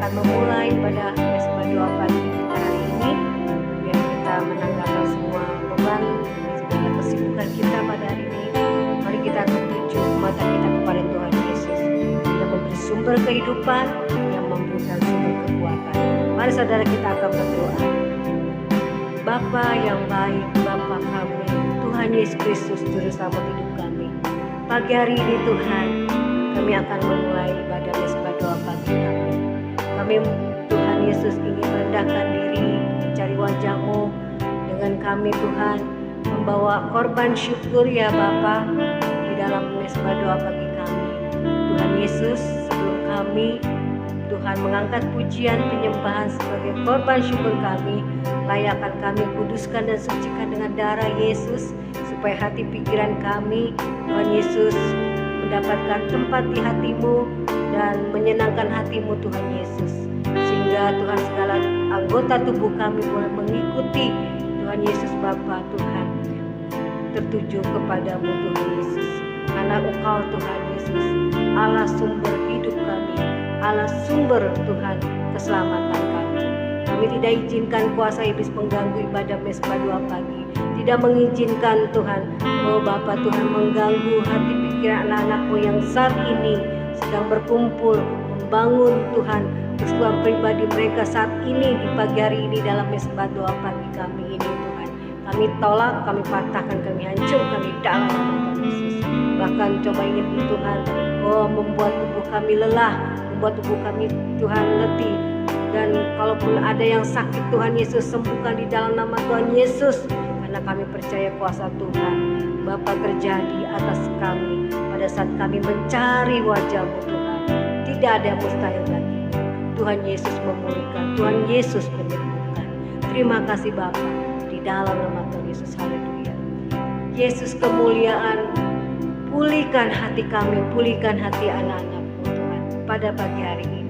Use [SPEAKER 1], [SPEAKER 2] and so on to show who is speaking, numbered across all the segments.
[SPEAKER 1] akan memulai pada Mesbah Doa Pagi kita hari ini. Biar kita menanggalkan semua beban, segala kesibukan kita pada hari ini. Mari kita tuju mata kita kepada Tuhan Yesus yang memberi sumber kehidupan, yang memberikan sumber kekuatan. Mari saudara kita akan berdoa. Bapa yang baik, Bapa kami, Tuhan Yesus Kristus Juru Selamat hidup kami. Pagi hari ini Tuhan, kami akan memulai ibadah Mesbah Doa Pagi kami. Kami Tuhan Yesus ingin merendahkan diri, mencari wajah-Mu dengan kami Tuhan, membawa korban syukur ya Bapa di dalam Mesbah Doa Pagi kami. Tuhan Yesus, sebelum kami Tuhan mengangkat pujian penyembahan sebagai korban syukur kami, layakkan kami kuduskan dan sucikan dengan darah Yesus, supaya hati pikiran kami Tuhan Yesus mendapatkan tempat di hati-Mu dan menyenangkan hati-Mu Tuhan Yesus, sehingga Tuhan segala anggota tubuh kami boleh mengikuti Tuhan Yesus Bapa Tuhan, tertuju kepadamu Tuhan Yesus, karena Engkau Tuhan Yesus Allah sumber hidup kami, Allah sumber Tuhan keselamatan kami. Kami tidak izinkan kuasa iblis mengganggu ibadah Mesbah Doa Pagi, tidak mengizinkan Tuhan, oh Bapa Tuhan, mengganggu hati pikiran anak-anak-Mu yang saat ini sedang berkumpul membangun Tuhan persekutuan pribadi mereka saat ini di pagi hari ini dalam Mesbah Doa Pagi kami ini Tuhan. Kami tolak, kami patahkan, kami hancurkan di dalam nama Tuhan Yesus. Bahkan coba ingin Tuhan, oh membuat tubuh kami lelah, membuat tubuh kami Tuhan letih. Dan kalaupun ada yang sakit Tuhan Yesus, sembuhkan di dalam nama Tuhan Yesus. Karena kami percaya kuasa Tuhan Bapa terjadi atas kami pada saat kami mencari wajah-Mu Tuhan. Tidak ada yang mustahil lagi. Tuhan Yesus memulihkan, Tuhan Yesus menyembuhkan. Terima kasih Bapa, di dalam nama Tuhan Yesus. Haleluya. Yesus kemuliaan, pulihkan hati kami, pulihkan hati anak-anak-Mu Tuhan pada pagi hari ini.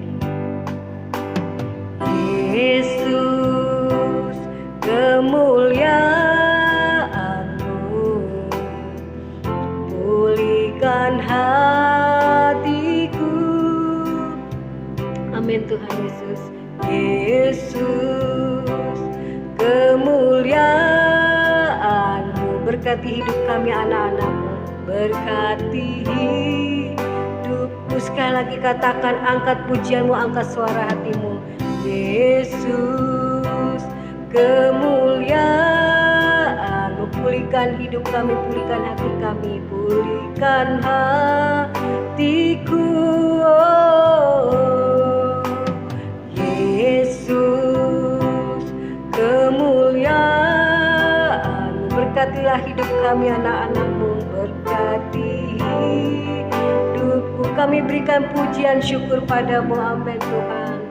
[SPEAKER 1] Yesus kemuliaan-Mu, pulihkan hatiku. Amin Tuhan Yesus. Yesus kemuliaan-Mu, berkati hidup kami anak-anak-Mu, berkati hidupku. Sekali lagi katakan, angkat pujian-Mu, angkat suara hatimu. Yesus kemuliaan-Mu, pulihkan hidup kami, pulihkan hati kami, pulihkan hatiku. Oh, Yesus kemuliaan-Mu, berkatilah hidup kami anak-anak-Mu, berkati hidupku. Kami berikan pujian syukur padamu, amin Tuhan.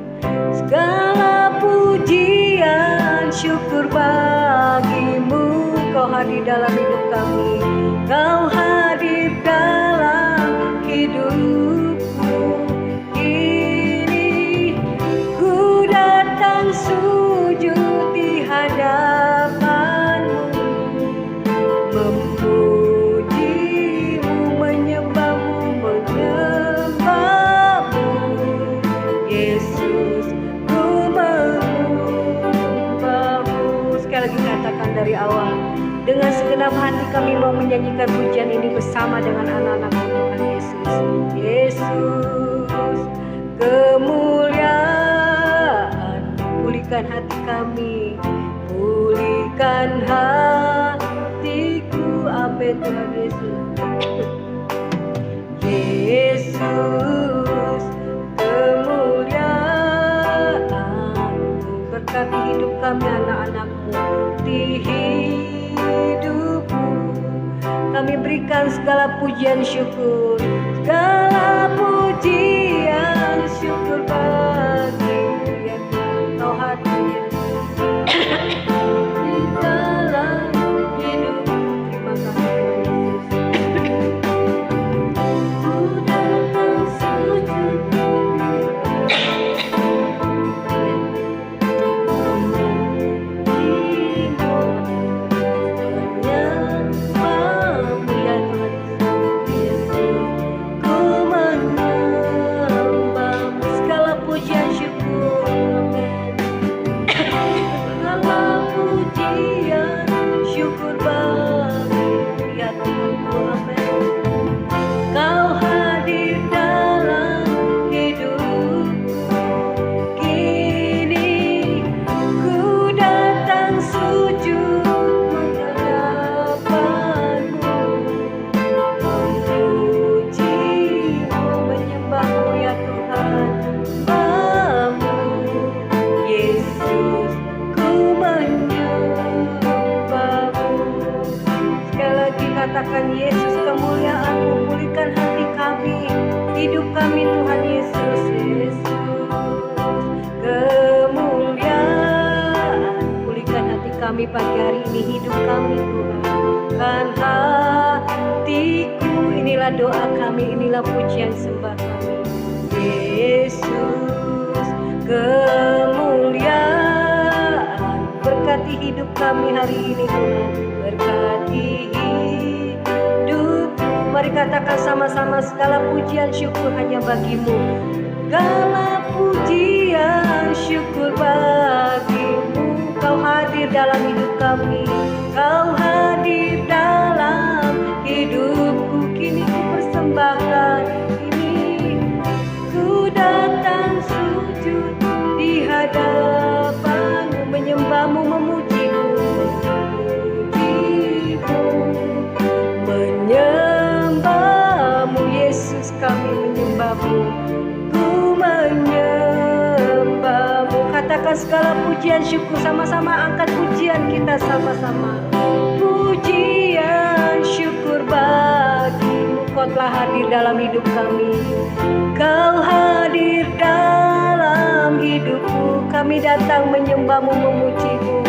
[SPEAKER 1] Segala pujian syukur bagimu, Kau hadir dalam hidup kami, Kau hadir dalam hidupku. Ini ku datang sujud di hadapan-Mu, memuji-Mu, menyembah-Mu, menyembah-Mu. Yesus, lagi katakan dari awal, dengan segenap hati kami mau menyanyikan pujian ini bersama dengan anak-anak Tuhan Yesus. Yesus kemuliaan, pulihkan hati kami, pulihkan hatiku. Amin Tuhan Yesus. Yesus kemuliaan, berkati hidup kami anak-anak-Mu, di hidupku. Kami berikan segala pujian syukur, segala pujian syukur bagimu ya Tuhan. Kau hadir di dalam hidup. Terima kasih Yesus. Ku datang sujud kami pagi hari ini, hidup kami Tuhan. Kan hatiku, inilah doa kami, inilah pujian sembah kami. Yesus, kemuliaan, berkati hidup kami hari ini Tuhan. Berkati hidup, mari katakan sama-sama, segala pujian syukur hanya bagimu. Segala pujian syukur bagimu. Kau hadir dalam hidup kami, Kau hadir dalam hidupku. Kini ku persembahkan ini, ku datang sujud di hadapanmu, menyembahmu, memujimu, menyembahmu. Yesus, kami menyembahmu, ku menyembahmu. Katakan segala pujian syukur, sama-sama angkat pujian kita sama-sama. Pujian syukur bagimu, Kau telah hadir dalam hidup kami, Kau hadir dalam hidupku. Kami datang menyembahmu, memujimu.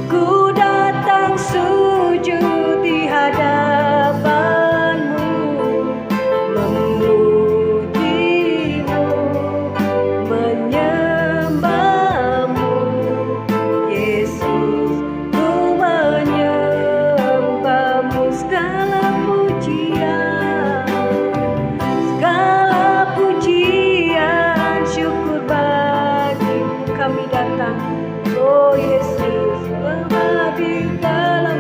[SPEAKER 1] Ku datang sujud di hadapanmu, memujimu, menyembahmu. Yesus, ku menyembahmu. Segala pujian, segala pujian syukur bagimu. Kami datang, oh Yesus,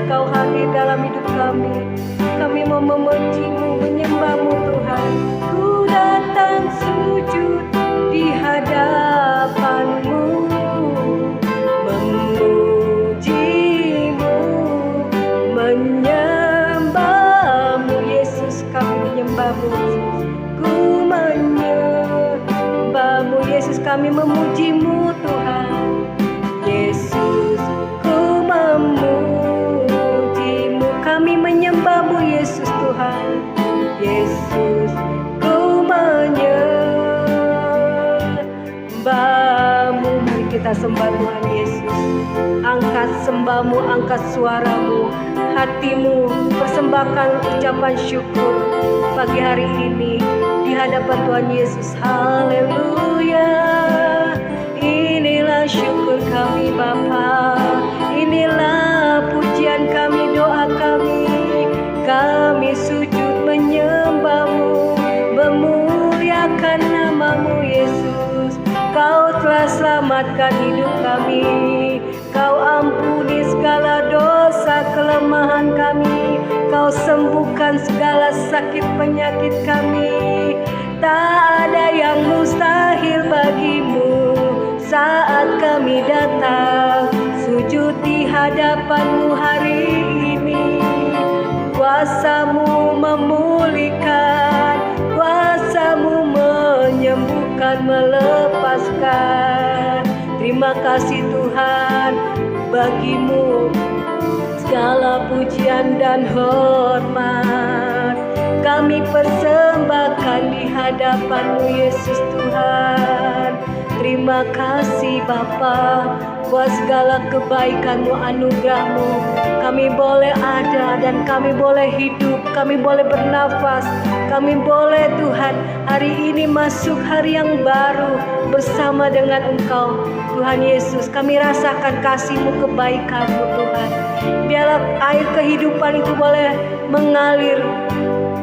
[SPEAKER 1] Kau hadir dalam hidup kami. Kami mau memujimu, menyembahmu Tuhan. Ku datang sujud di hadapanmu, memujimu, menyembahmu. Yesus, kami menyembahmu. Ku menyembahmu. Yesus, kami memujimu Tuhan. Yesus, ku memujimu. Kami menyembahmu Yesus Tuhan. Yesus, ku menyembahmu. Mari kita sembah Tuhan Yesus. Angkat sembahmu, angkat suaramu, hatimu, persembahkan ucapan syukur pagi hari ini di hadapan Tuhan Yesus. Haleluya. Inilah syukur kami Bapa, inilah pujian kami, doa kami. Kami sujud menyembahmu, memuliakan namamu Yesus. Kau telah selamatkan hidup kami, Kau ampuni segala dosa kelemahan kami, Kau sembuhkan segala sakit penyakit kami. Tak ada yang mustahil bagimu. Saat kami datang sujud di hadapanmu hari ini, kuasamu memulihkan, kuasamu menyembuhkan, melepaskan. Terima kasih Tuhan, bagimu segala pujian dan hormat kami persembahkan di hadapanmu Yesus Tuhan. Terima kasih Bapa buat segala kebaikanmu, anugerahmu. Kami boleh ada dan kami boleh hidup, kami boleh bernafas, kami boleh Tuhan hari ini masuk hari yang baru bersama dengan Engkau Tuhan Yesus. Kami rasakan kasih-Mu, kebaikan-Mu Tuhan. Biarlah air kehidupan itu boleh mengalir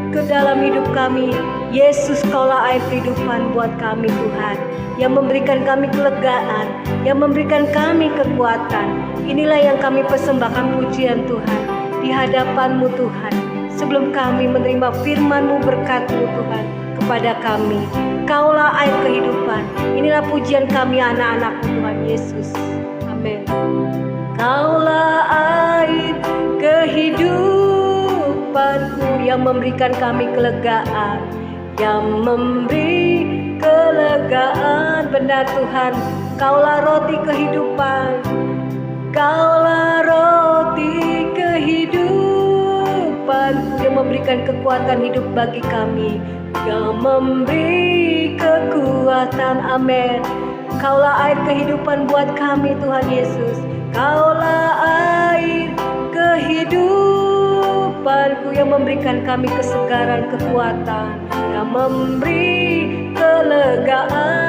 [SPEAKER 1] ke dalam hidup kami. Yesus, Kaulah air kehidupan buat kami Tuhan, yang memberikan kami kelegaan, yang memberikan kami kekuatan. Inilah yang kami persembahkan pujian Tuhan di hadapan-Mu Tuhan. Sebelum kami menerima firman-Mu, berkat-Mu Tuhan kepada kami. Kaulah air kehidupan. Inilah pujian kami anak-anak-Mu Tuhan Yesus. Amin. Kaulah air kehidupanku, yang memberikan kami kelegaan, yang memberi kelegaan. Benar Tuhan, Kaulah roti kehidupan, Kaulah roti kehidupan, yang memberikan kekuatan hidup bagi kami, yang memberi kekuatan. Amin. Kaulah air kehidupan buat kami Tuhan Yesus. Kaulah air kehidupanku yang memberikan kami kesegaran, kekuatan, yang memberi kelegaan.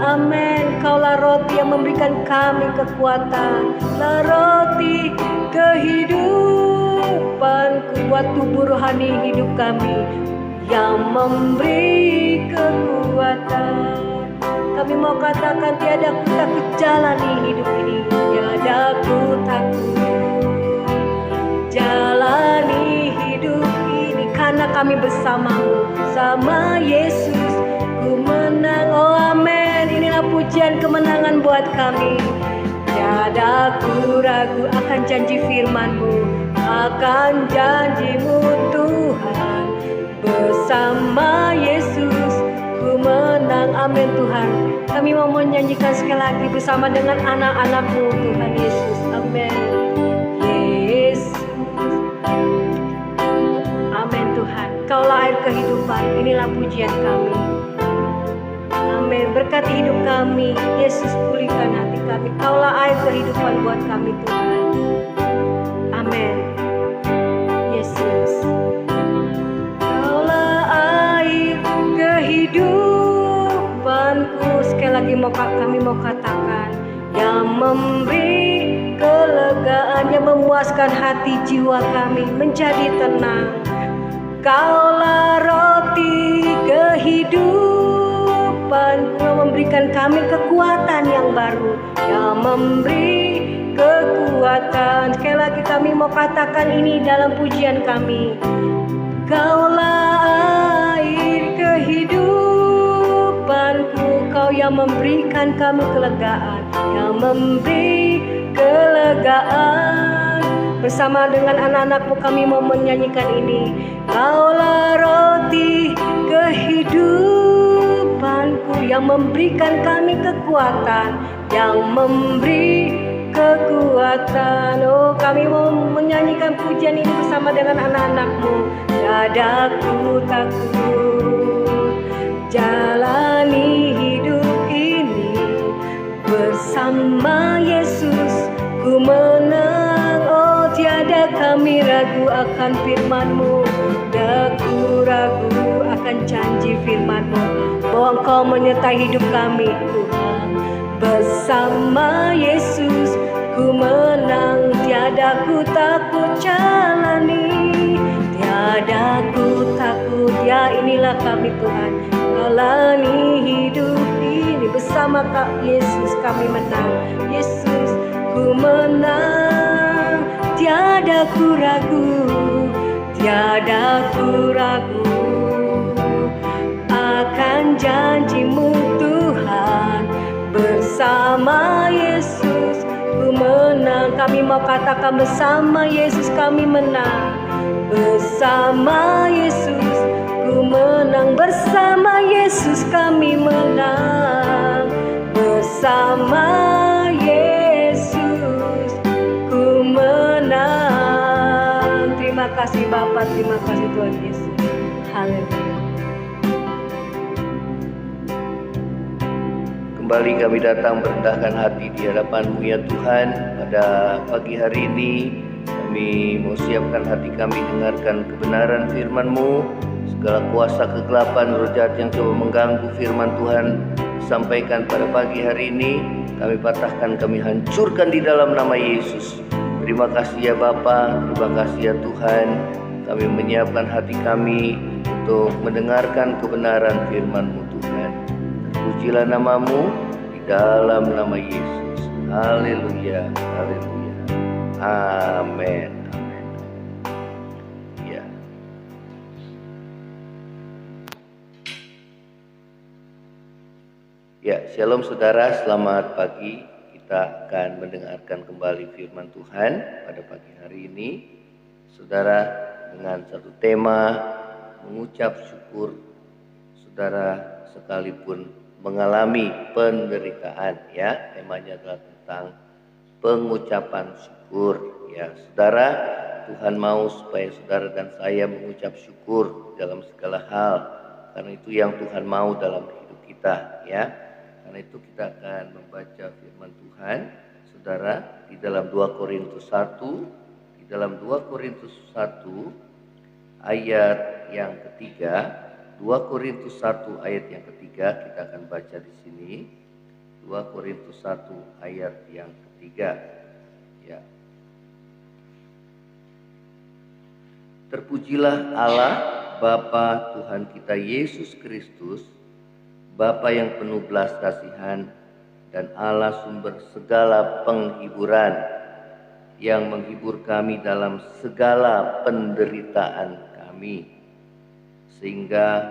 [SPEAKER 1] Amin. Kaulah roti yang memberikan kami kekuatan, lah roti kehidupanku buat tubuh rohani hidup kami, yang memberi kekuatan. Kami mau katakan tiada ku takut jalani hidup ini, tiada ku takut jalani hidup ini, karena kami bersamamu, sama Yesus ku menang. Oh amin. Inilah pujian kemenangan buat kami. Tiada ku ragu akan janji firman-Mu, akan janji-Mu Tuhan. Bersama Yesus ku menang. Amin Tuhan. Kami mau menyanyikan sekali lagi bersama dengan anak-anak-Mu Tuhan Yesus. Amin. Yesus. Amin Tuhan. Kaulah air kehidupan. Inilah pujian kami. Amin. Berkati hidup kami. Yesus, pulihkan hati kami. Kaulah air kehidupan buat kami Tuhan. Amin. Yesus. Kaulah air kehidupanku. Sekali lagi kami mau katakan, yang memberi kelegaan, yang memuaskan hati jiwa kami menjadi tenang. Kaulah roti kehidupanku, yang memberikan kami kekuatan yang baru, yang memberi kekuatan. Sekali lagi kami mau katakan ini dalam pujian kami. Kaulah air kehidupanku, Kau yang memberikan kami kelegaan, yang memberi kelegaan. Bersama dengan anak-anak-Mu kami mau menyanyikan ini. Kaulah roti kehidupanku, yang memberikan kami kekuatan, yang memberi kekuatan. Oh, kami mau menyanyikan pujian ini bersama dengan anak-anak-Mu. Tiada ku takut jalani hidup ini, bersama Yesus ku menang. Oh, tiada kami ragu akan firman-Mu, tiada ku ragu akan janji firman-Mu, bahwa Engkau menyertai hidup kami Tuhan. Bersama Yesus ku menang, tiada ku takut jalani, tiada ku takut. Ya, inilah kami Tuhan, jalani hidup ini bersama Kak Yesus kami menang. Yesus, ku menang, tiada ku ragu, tiada ku ragu akan janji-Mu Tuhan. Bersama Yesus ku menang. Kami mau katakan bersama Yesus kami menang. Bersama Yesus ku menang. Bersama Yesus kami menang. Bersama Yesus ku menang. Terima kasih Bapa, terima kasih Tuhan Yesus. Haleluya.
[SPEAKER 2] Kembali kami datang merendahkan hati di hadapan-Mu ya Tuhan. Pada pagi hari ini kami mau siapkan hati kami dengarkan kebenaran firman-Mu. Segala kuasa kegelapan, roh jahat yang coba mengganggu firman Tuhan sampaikan pada pagi hari ini, kami patahkan, kami hancurkan di dalam nama Yesus. Terima kasih ya Bapa, terima kasih ya Tuhan. Kami menyiapkan hati kami untuk mendengarkan kebenaran firman-Mu Tuhan. Terpujilah nama-Mu di dalam nama Yesus. Haleluya, haleluya. Amin. Amin. Ya. Ya, shalom saudara, selamat pagi. Kita akan mendengarkan kembali firman Tuhan pada pagi hari ini. Saudara, dengan satu tema mengucap syukur. Saudara, sekalipun mengalami penderitaan, ya, temanya adalah tentang pengucapan syukur, ya. Saudara, Tuhan mau supaya saudara dan saya mengucap syukur dalam segala hal, karena itu yang Tuhan mau dalam hidup kita, ya. Karena itu kita akan membaca firman Tuhan. saudara, di dalam 2 Korintus 1, di dalam 2 Korintus 1 ayat yang ketiga, 2 Korintus 1 ayat yang ketiga kita akan baca di sini. 2 Korintus 1 ayat yang ketiga. Ya. Terpujilah Allah Bapa Tuhan kita Yesus Kristus, Bapa yang penuh belas kasihan dan Allah sumber segala penghiburan, yang menghibur kami dalam segala penderitaan kami, sehingga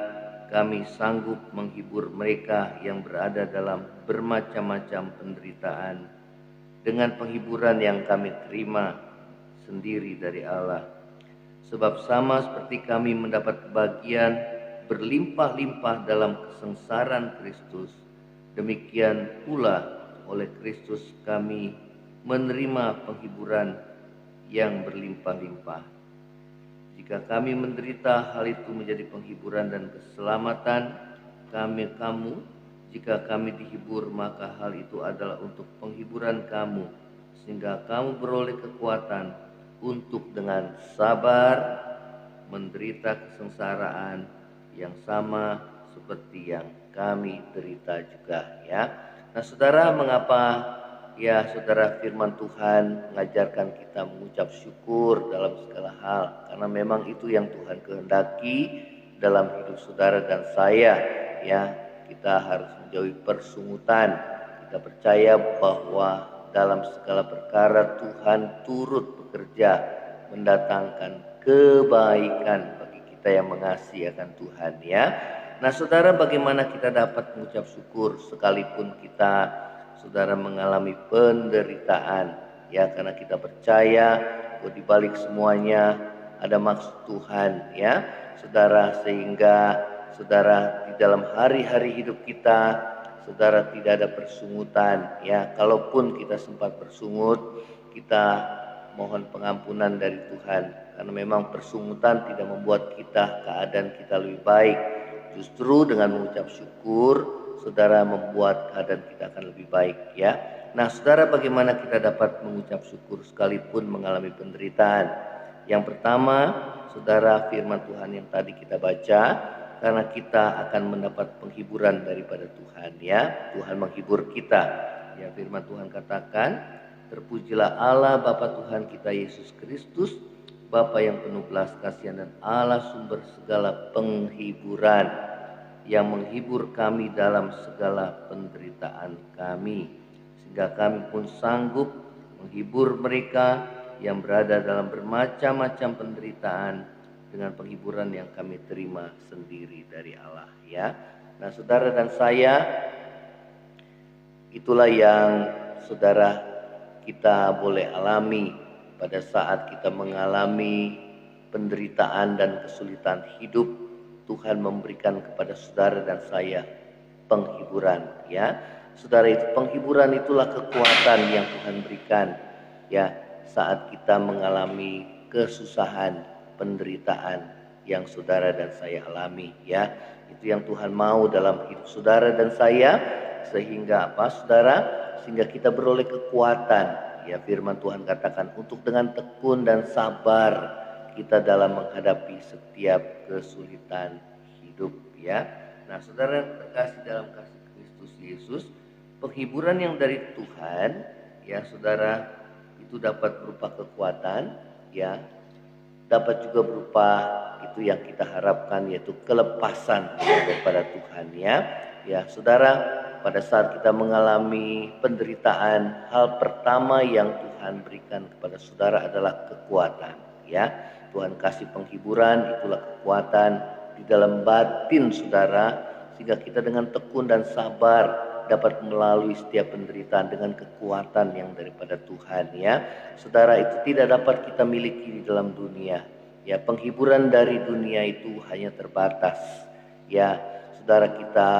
[SPEAKER 2] kami sanggup menghibur mereka yang berada dalam bermacam-macam penderitaan dengan penghiburan yang kami terima sendiri dari Allah. Sebab sama seperti kami mendapat bagian berlimpah-limpah dalam kesengsaraan Kristus, demikian pula oleh Kristus kami menerima penghiburan yang berlimpah-limpah. Jika kami menderita, hal itu menjadi penghiburan dan keselamatan kamu. Jika kami dihibur, maka hal itu adalah untuk penghiburan kamu, sehingga kamu beroleh kekuatan untuk dengan sabar menderita kesengsaraan yang sama seperti yang kami derita juga, ya. Nah, saudara, mengapa ya saudara firman Tuhan mengajarkan kita mengucap syukur dalam segala hal? Karena memang itu yang Tuhan kehendaki dalam hidup saudara dan saya, ya. Kita harus menjauhi persungutan. Kita percaya bahwa dalam segala perkara Tuhan turut bekerja mendatangkan kebaikan bagi kita yang mengasihi akan Tuhan, ya. Nah, saudara, bagaimana kita dapat mengucap syukur sekalipun kita, saudara, mengalami penderitaan, ya, karena kita percaya bahwa di balik semuanya ada maksud Tuhan, ya, saudara, sehingga saudara di dalam hari-hari hidup kita, saudara, tidak ada persungutan, ya. Kalaupun kita sempat bersungut, kita mohon pengampunan dari Tuhan, karena memang persungutan tidak membuat keadaan kita lebih baik. Justru dengan mengucap syukur, saudara, membuat keadaan kita akan lebih baik, ya. Nah, saudara, bagaimana kita dapat mengucap syukur sekalipun mengalami penderitaan? Yang pertama, saudara, firman Tuhan yang tadi kita baca, karena kita akan mendapat penghiburan daripada Tuhan, ya. Tuhan menghibur kita. Ya, firman Tuhan katakan, terpujilah Allah Bapa Tuhan kita Yesus Kristus, Bapa yang penuh belas kasihan dan Allah sumber segala penghiburan, yang menghibur kami dalam segala penderitaan kami, sehingga kami pun sanggup menghibur mereka yang berada dalam bermacam-macam penderitaan dengan penghiburan yang kami terima sendiri dari Allah, ya. Nah, saudara dan saya, itulah yang saudara kita boleh alami pada saat kita mengalami penderitaan dan kesulitan hidup. Tuhan memberikan kepada saudara dan saya penghiburan, ya. Saudara, itu penghiburan itulah kekuatan yang Tuhan berikan, ya, saat kita mengalami kesusahan, penderitaan yang saudara dan saya alami, ya. Itu yang Tuhan mau dalam hidup saudara dan saya, sehingga apa, saudara? Sehingga kita beroleh kekuatan. Ya, firman Tuhan katakan untuk dengan tekun dan sabar kita dalam menghadapi setiap kesulitan hidup, ya. Nah, saudara yang terkasih dalam kasih Kristus Yesus, penghiburan yang dari Tuhan, ya saudara, itu dapat berupa kekuatan, ya. Dapat juga berupa itu yang kita harapkan, yaitu kelepasan daripada Tuhan, ya. Ya, saudara, pada saat kita mengalami penderitaan, hal pertama yang Tuhan berikan kepada saudara adalah kekuatan, ya. Tuhan kasih penghiburan, itulah kekuatan di dalam batin saudara, sehingga kita dengan tekun dan sabar dapat melalui setiap penderitaan dengan kekuatan yang daripada Tuhan, ya. Saudara, itu tidak dapat kita miliki di dalam dunia, ya. Penghiburan dari dunia itu hanya terbatas, ya. Saudara, kita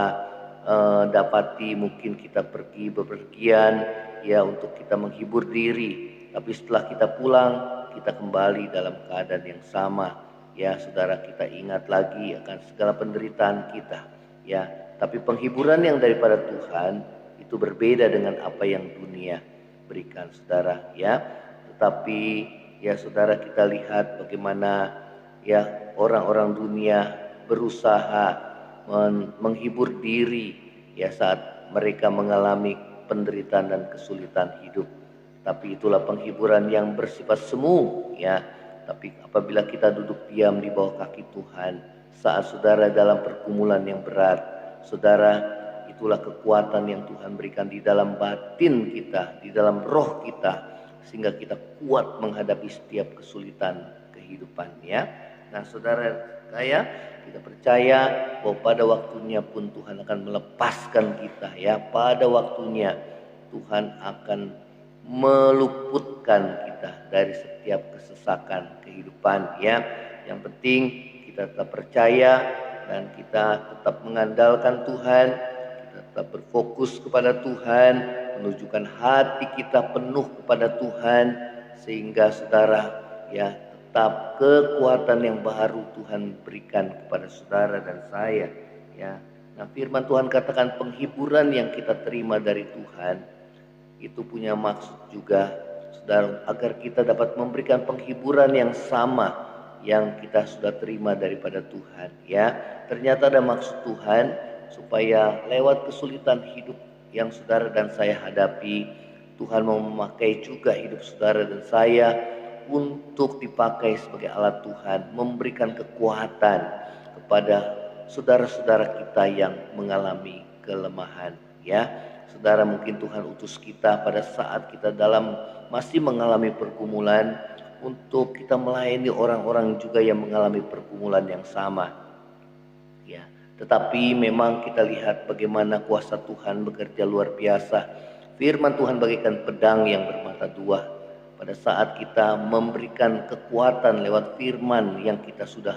[SPEAKER 2] dapati mungkin kita pergi bepergian, ya, untuk kita menghibur diri, tapi setelah kita pulang kita kembali dalam keadaan yang sama, ya. Saudara, kita ingat lagi akan segala penderitaan kita, ya. Tapi penghiburan yang daripada Tuhan itu berbeda dengan apa yang dunia berikan saudara ya. Tetapi ya saudara, kita lihat bagaimana ya orang-orang dunia berusaha menghibur diri ya saat mereka mengalami penderitaan dan kesulitan hidup. Tapi itulah penghiburan yang bersifat semu ya. Tapi apabila kita duduk diam di bawah kaki Tuhan saat saudara dalam pergumulan yang berat, saudara, itulah kekuatan yang Tuhan berikan di dalam batin kita, di dalam roh kita, sehingga kita kuat menghadapi setiap kesulitan kehidupan ya. Nah saudara, kita percaya bahwa pada waktunya pun Tuhan akan melepaskan kita ya. Pada waktunya Tuhan akan meluputkan kita dari setiap kesesakan kehidupan ya. Yang penting kita tetap percaya dan kita tetap mengandalkan Tuhan, kita tetap berfokus kepada Tuhan, menunjukkan hati kita penuh kepada Tuhan, sehingga saudara ya tetap kekuatan yang baru Tuhan berikan kepada saudara dan saya ya. Nah firman Tuhan katakan penghiburan yang kita terima dari Tuhan itu punya maksud juga saudara, agar kita dapat memberikan penghiburan yang sama yang kita sudah terima daripada Tuhan ya. Ternyata ada maksud Tuhan supaya lewat kesulitan hidup yang saudara dan saya hadapi, Tuhan mau memakai juga hidup saudara dan saya untuk dipakai sebagai alat Tuhan, memberikan kekuatan kepada saudara-saudara kita yang mengalami kelemahan ya. Saudara, mungkin Tuhan utus kita pada saat kita masih mengalami pergumulan untuk kita melayani orang-orang juga yang mengalami pergumulan yang sama ya. Tetapi memang kita lihat bagaimana kuasa Tuhan bekerja luar biasa. Firman Tuhan bagaikan pedang yang bermata dua. Pada saat kita memberikan kekuatan lewat firman yang kita sudah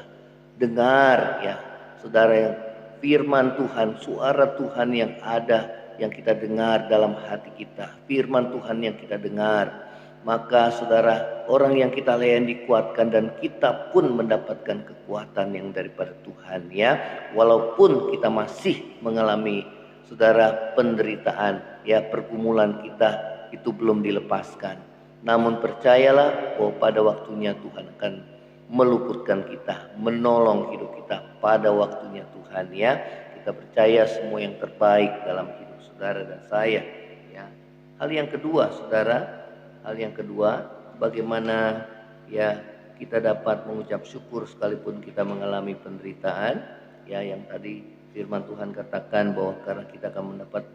[SPEAKER 2] dengar ya saudara, yang firman Tuhan, suara Tuhan yang ada, yang kita dengar dalam hati kita, firman Tuhan yang kita dengar, maka saudara, orang yang kita layani dikuatkan dan kita pun mendapatkan kekuatan yang daripada Tuhan ya. Walaupun kita masih mengalami saudara penderitaan ya, pergumulan kita itu belum dilepaskan, namun percayalah bahwa pada waktunya Tuhan akan meluputkan kita, menolong hidup kita pada waktunya Tuhan ya. Kita percaya semua yang terbaik dalam hidup saudara dan saya ya. Hal yang kedua saudara, bagaimana ya kita dapat mengucap syukur sekalipun kita mengalami penderitaan ya. Yang tadi firman Tuhan katakan bahwa karena kita akan mendapat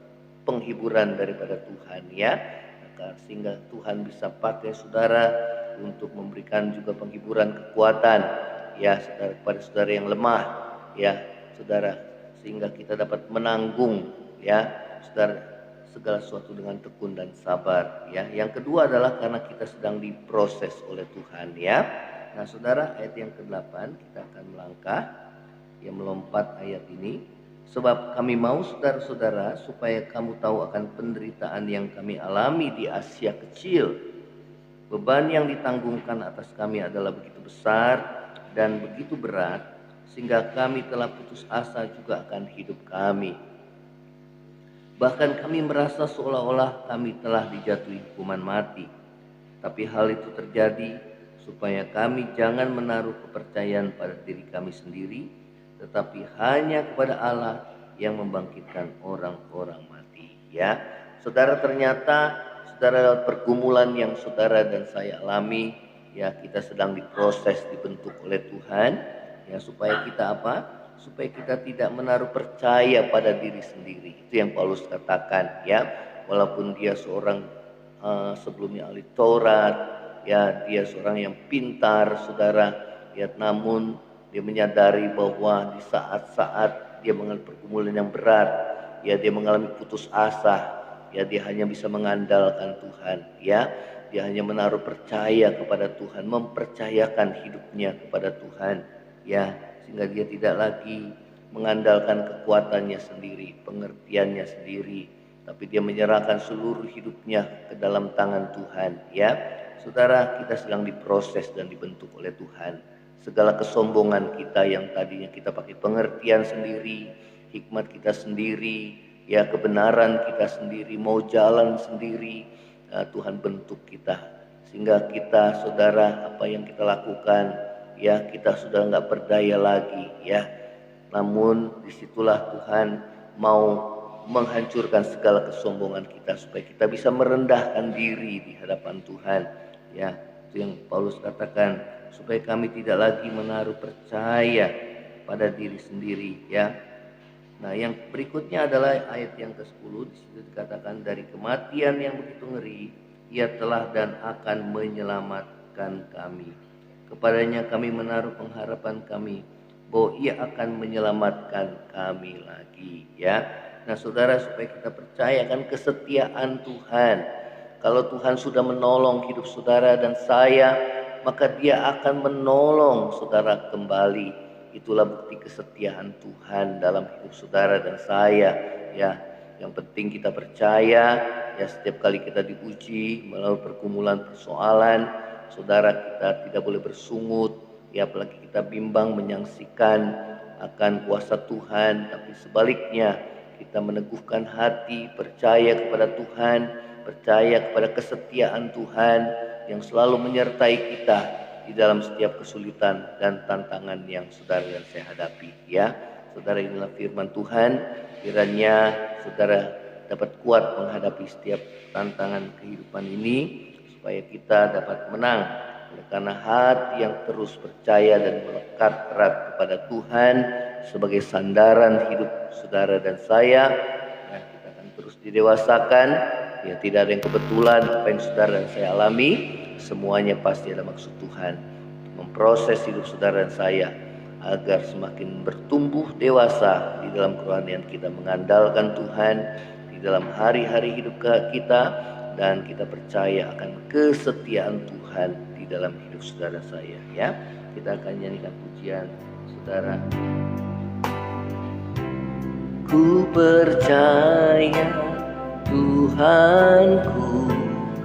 [SPEAKER 2] penghiburan daripada Tuhan ya, maka sehingga Tuhan bisa pakai saudara untuk memberikan juga penghiburan, kekuatan ya saudara, kepada saudara yang lemah ya saudara, sehingga kita dapat menanggung ya saudara segala sesuatu dengan tekun dan sabar ya. Yang kedua adalah karena kita sedang diproses oleh Tuhan ya. Nah saudara, ayat yang ke-8 kita akan melangkah yang melompat ayat ini. Sebab kami mau saudara-saudara supaya kamu tahu akan penderitaan yang kami alami di Asia Kecil. Beban yang ditanggungkan atas kami adalah begitu besar dan begitu berat, sehingga kami telah putus asa juga akan hidup kami. Bahkan kami merasa seolah-olah kami telah dijatuhi hukuman mati. Tapi hal itu terjadi supaya kami jangan menaruh kepercayaan pada diri kami sendiri, tetapi hanya kepada Allah yang membangkitkan orang-orang mati ya. Saudara, ternyata saudara, lewat pergumulan yang saudara dan saya alami ya, kita sedang diproses, dibentuk oleh Tuhan ya, supaya kita apa? Supaya kita tidak menaruh percaya pada diri sendiri. Itu yang Paulus katakan ya. Walaupun dia seorang sebelumnya ahli Taurat ya, dia seorang yang pintar saudara ya, namun dia menyadari bahwa di saat-saat dia mengalami pergumulan yang berat ya, dia mengalami putus asa ya, dia hanya bisa mengandalkan Tuhan ya. Dia hanya menaruh percaya kepada Tuhan, mempercayakan hidupnya kepada Tuhan ya, sehingga dia tidak lagi mengandalkan kekuatannya sendiri, pengertiannya sendiri, tapi dia menyerahkan seluruh hidupnya ke dalam tangan Tuhan ya. Saudara, kita sedang diproses dan dibentuk oleh Tuhan. Segala kesombongan kita yang tadinya kita pakai pengertian sendiri, hikmat kita sendiri ya, kebenaran kita sendiri, mau jalan sendiri, Tuhan bentuk kita, sehingga kita saudara apa yang kita lakukan ya kita sudah nggak berdaya lagi ya. Namun disitulah Tuhan mau menghancurkan segala kesombongan kita supaya kita bisa merendahkan diri di hadapan Tuhan ya. Itu yang Paulus katakan, supaya kami tidak lagi menaruh percaya pada diri sendiri ya. Nah, yang berikutnya adalah ayat yang ke-10. Di situ dikatakan, dari kematian yang begitu ngeri Ia telah dan akan menyelamatkan kami. Kepadanya kami menaruh pengharapan kami bahwa Ia akan menyelamatkan kami lagi ya. Nah saudara, supaya kita percayakan kesetiaan Tuhan. Kalau Tuhan sudah menolong hidup saudara dan saya, maka Dia akan menolong saudara kembali. Itulah bukti kesetiaan Tuhan dalam hidup saudara dan saya ya. Yang penting kita percaya ya, setiap kali kita diuji melalui pergumulan persoalan, saudara, kita tidak boleh bersungut ya, apalagi kita bimbang menyaksikan akan kuasa Tuhan, tapi sebaliknya kita meneguhkan hati, percaya kepada Tuhan, percaya kepada kesetiaan Tuhan yang selalu menyertai kita di dalam setiap kesulitan dan tantangan yang saudara dan saya hadapi ya. Saudara, inilah firman Tuhan, kiranya saudara dapat kuat menghadapi setiap tantangan kehidupan ini, supaya kita dapat menang oleh karena hati yang terus percaya dan melekat erat kepada Tuhan sebagai sandaran hidup saudara dan saya. Nah, kita akan terus didewasakan ya. Tidak ada yang kebetulan, apa yang saudara dan saya alami semuanya pasti ada maksud Tuhan memproses hidup saudara dan saya agar semakin bertumbuh dewasa di dalam kerohanian kita, mengandalkan Tuhan di dalam hari-hari hidup kita, dan kita percaya akan kesetiaan Tuhan di dalam hidup saudara saya ya. Kita akan nyanyikan pujian saudara. Ku percaya Tuhanku,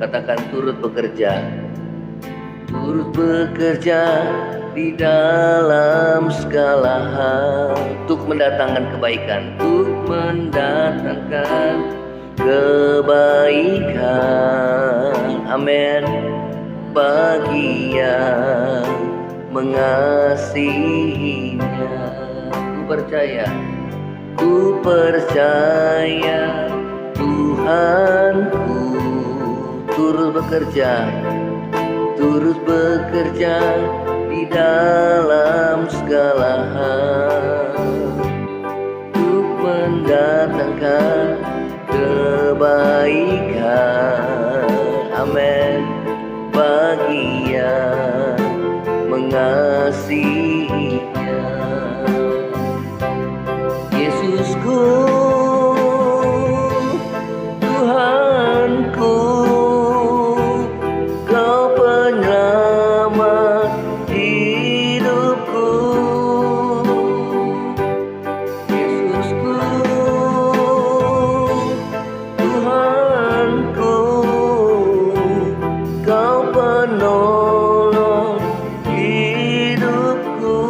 [SPEAKER 2] katakan turut bekerja di dalam segala hal untuk mendatangkan kebaikan, amin, bagi yang mengasihinya. Ku percaya Tuhanku turut bekerja di dalam segala hal untuk mendatangkan kebaikan, amin, bagi yang mengasihinya. Yesusku, Tuhanku, Kau penyelamat hidupku. Yesusku, Tuhanku, Kau penolong hidupku.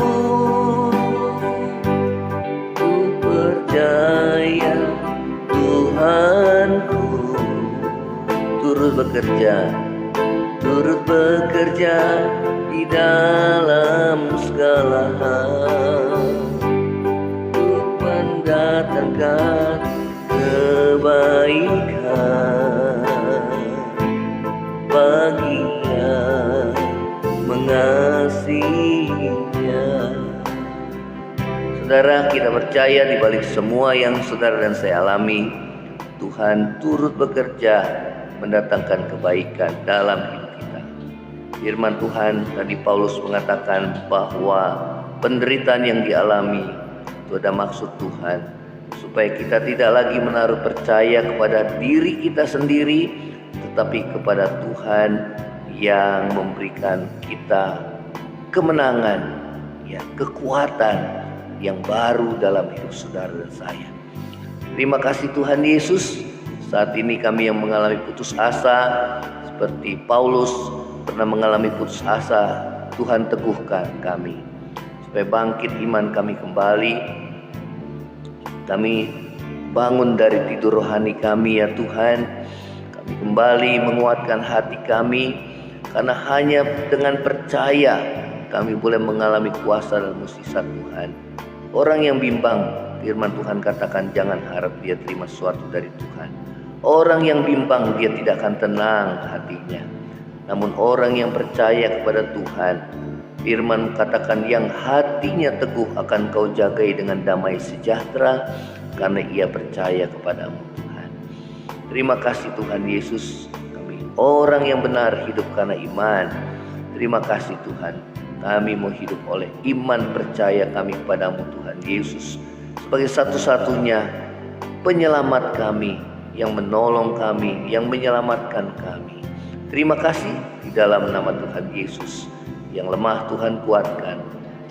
[SPEAKER 2] Ku percaya Tuhanku turut bekerja di dalam segala hal untuk mendatangkan kebaikan bagi yang mengasihinya. Saudara, kita percaya di balik semua yang saudara dan saya alami, Tuhan turut bekerja mendatangkan kebaikan dalam hidup kita. Firman Tuhan tadi Paulus mengatakan bahwa penderitaan yang dialami itu ada maksud Tuhan, supaya kita tidak lagi menaruh percaya kepada diri kita sendiri, tetapi kepada Tuhan yang memberikan kita kemenangan ya, kekuatan yang baru dalam hidup saudara dan saya. Terima kasih Tuhan Yesus. Saat ini kami yang mengalami putus asa seperti Paulus pernah mengalami putus asa, Tuhan teguhkan kami supaya bangkit iman kami kembali. Kami bangun dari tidur rohani kami ya Tuhan. Kami kembali menguatkan hati kami, karena hanya dengan percaya kami boleh mengalami kuasa dan mukjizat Tuhan. Orang yang bimbang, firman Tuhan katakan jangan harap dia terima sesuatu dari Tuhan. Orang yang bimbang dia tidak akan tenang hatinya. Namun orang yang percaya kepada Tuhan, firman katakan yang hatinya teguh akan kau jagai dengan damai sejahtera, karena ia percaya kepadamu Tuhan. Terima kasih Tuhan Yesus, kami orang yang benar hidup karena iman. Terima kasih Tuhan, kami mau hidup oleh iman percaya kami kepadamu Tuhan Yesus, sebagai satu-satunya penyelamat kami, yang menolong kami, yang menyelamatkan kami. Terima kasih di dalam nama Tuhan Yesus. Yang lemah Tuhan kuatkan,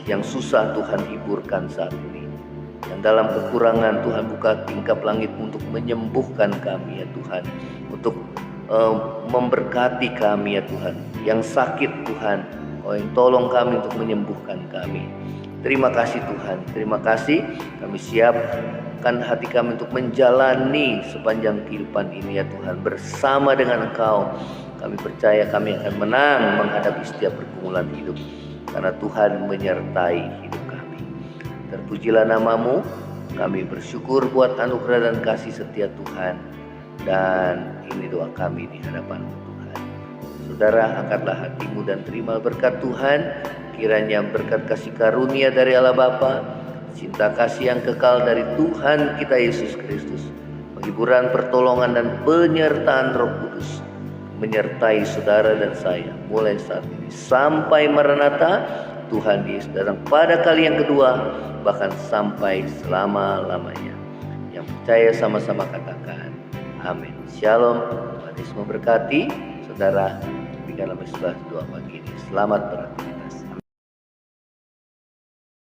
[SPEAKER 2] yang susah Tuhan hiburkan saat ini. Yang dalam kekurangan Tuhan buka tingkap langit untuk menyembuhkan kami ya Tuhan, untuk memberkati kami ya Tuhan. Yang sakit Tuhan, Kau yang tolong kami untuk menyembuhkan kami. Terima kasih Tuhan, terima kasih. Kami siapkan hati kami untuk menjalani sepanjang kehidupan ini ya Tuhan, bersama dengan Engkau. Kami percaya kami akan menang menghadapi setiap pergumulan hidup, karena Tuhan menyertai hidup kami. Terpujilah nama-Mu, kami bersyukur buat anugerah dan kasih setia Tuhan. Dan ini doa kami di hadapan-Mu Tuhan. Saudara, angkatlah hatimu dan terima berkat Tuhan. Kiranya berkat kasih karunia dari Allah Bapa, cinta kasih yang kekal dari Tuhan kita Yesus Kristus, penghiburan, pertolongan dan penyertaan Roh Kudus menyertai saudara dan saya mulai saat ini sampai Maranatha, Tuhan Yesus datang pada kali yang kedua, bahkan sampai selama-lamanya. Yang percaya sama-sama katakan amin. Shalom. Tuhan Yesus memberkati saudara. Demikianlah setelah doa pagi ini. Selamat beraktivitas.